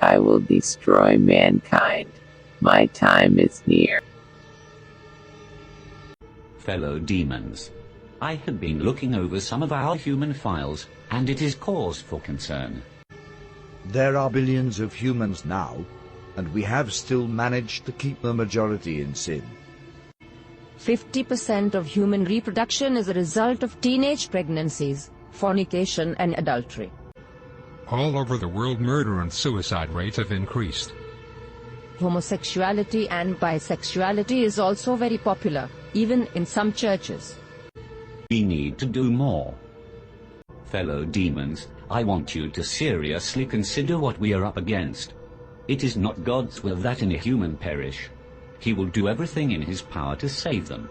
I will destroy mankind. My time is near. Fellow demons, I have been looking over some of our human files, and it is cause for concern. There are billions of humans now, and we have still managed to keep the majority in sin. 50% of human reproduction is a result of teenage pregnancies, fornication and adultery. All over the world, murder and suicide rates have increased. Homosexuality and bisexuality is also very popular, even in some churches. We need to do more. Fellow demons, I want you to seriously consider what we are up against. It is not God's will that any human perish. He will do everything in his power to save them.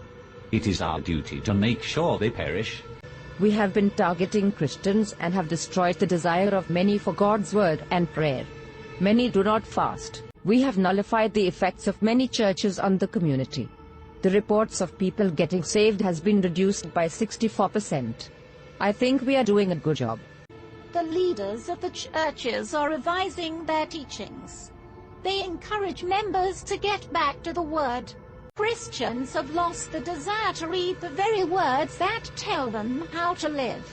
It is our duty to make sure they perish. We have been targeting Christians and have destroyed the desire of many for God's word and prayer. Many do not fast. We have nullified the effects of many churches on the community. The reports of people getting saved has been reduced by 64%. I think we are doing a good job. The leaders of the churches are revising their teachings. They encourage members to get back to the Word. Christians have lost the desire to read the very words that tell them how to live.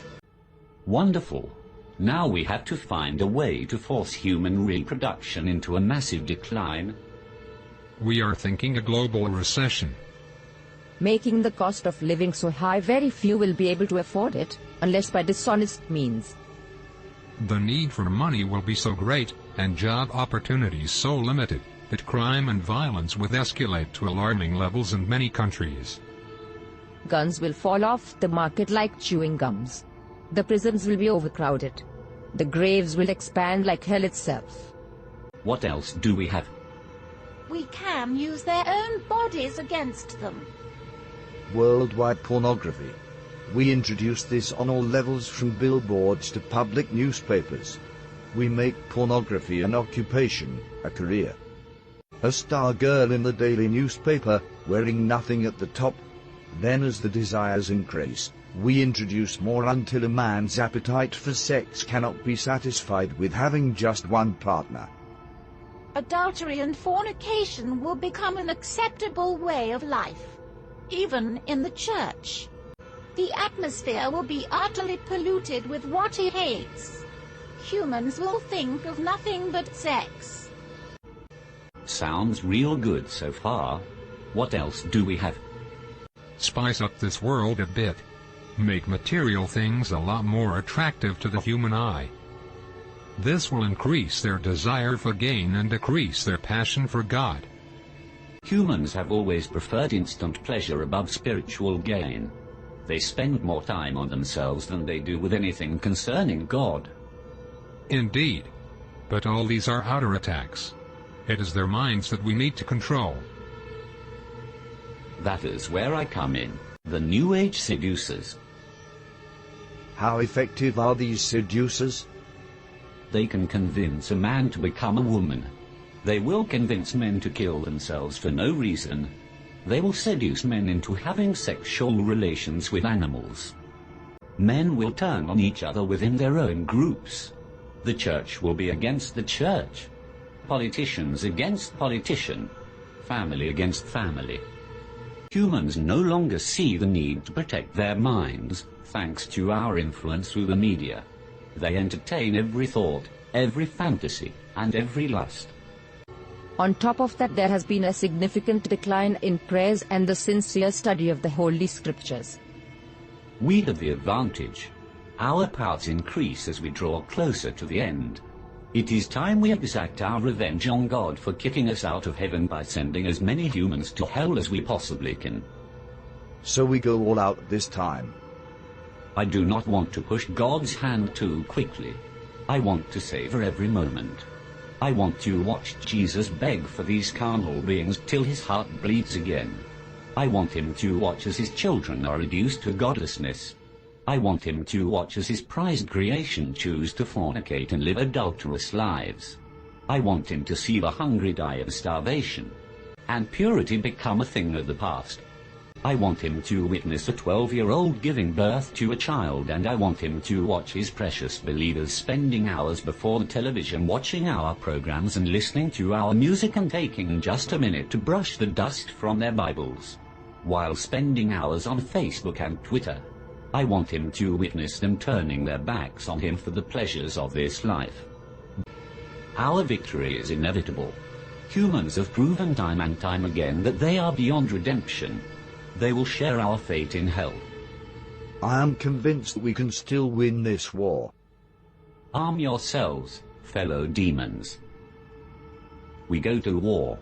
Wonderful. Now we have to find a way to force human reproduction into a massive decline. We are thinking a global recession. Making the cost of living so high, very few will be able to afford it, unless by dishonest means. The need for money will be so great, and job opportunities so limited, that crime and violence will escalate to alarming levels in many countries. Guns will fall off the market like chewing gums. The prisons will be overcrowded. The graves will expand like hell itself. What else do we have? We can use their own bodies against them. Worldwide pornography. We introduce this on all levels, from billboards to public newspapers. We make pornography an occupation, a career. A star girl in the daily newspaper, wearing nothing at the top. Then as the desires increase, we introduce more until a man's appetite for sex cannot be satisfied with having just one partner. Adultery and fornication will become an acceptable way of life, even in the church. The atmosphere will be utterly polluted with what he hates. Humans will think of nothing but sex. Sounds real good so far. What else do we have? Spice up this world a bit. Make material things a lot more attractive to the human eye. This will increase their desire for gain and decrease their passion for God. Humans have always preferred instant pleasure above spiritual gain. They spend more time on themselves than they do with anything concerning God. Indeed. But all these are outer attacks. It is their minds that we need to control. That is where I come in. The New Age seducers. How effective are these seducers? They can convince a man to become a woman. They will convince men to kill themselves for no reason. They will seduce men into having sexual relations with animals. Men will turn on each other within their own groups. The church will be against the church. Politicians against politician. Family against family. Humans no longer see the need to protect their minds, thanks to our influence through the media. They entertain every thought, every fantasy, and every lust. On top of that, there has been a significant decline in prayers and the sincere study of the Holy Scriptures. We have the advantage. Our powers increase as we draw closer to the end. It is time we exact our revenge on God for kicking us out of heaven by sending as many humans to hell as we possibly can. So we go all out this time. I do not want to push God's hand too quickly. I want to savor every moment. I want to watch Jesus beg for these carnal beings till his heart bleeds again. I want him to watch as his children are reduced to godlessness. I want him to watch as his prized creation choose to fornicate and live adulterous lives. I want him to see the hungry die of starvation, and purity become a thing of the past. I want him to witness a 12-year-old giving birth to a child, and I want him to watch his precious believers spending hours before the television watching our programs and listening to our music and taking just a minute to brush the dust from their Bibles, while spending hours on Facebook and Twitter. I want him to witness them turning their backs on him for the pleasures of this life. Our victory is inevitable. Humans have proven time and time again that they are beyond redemption. They will share our fate in hell. I am convinced that we can still win this war. Arm yourselves, fellow demons. We go to war.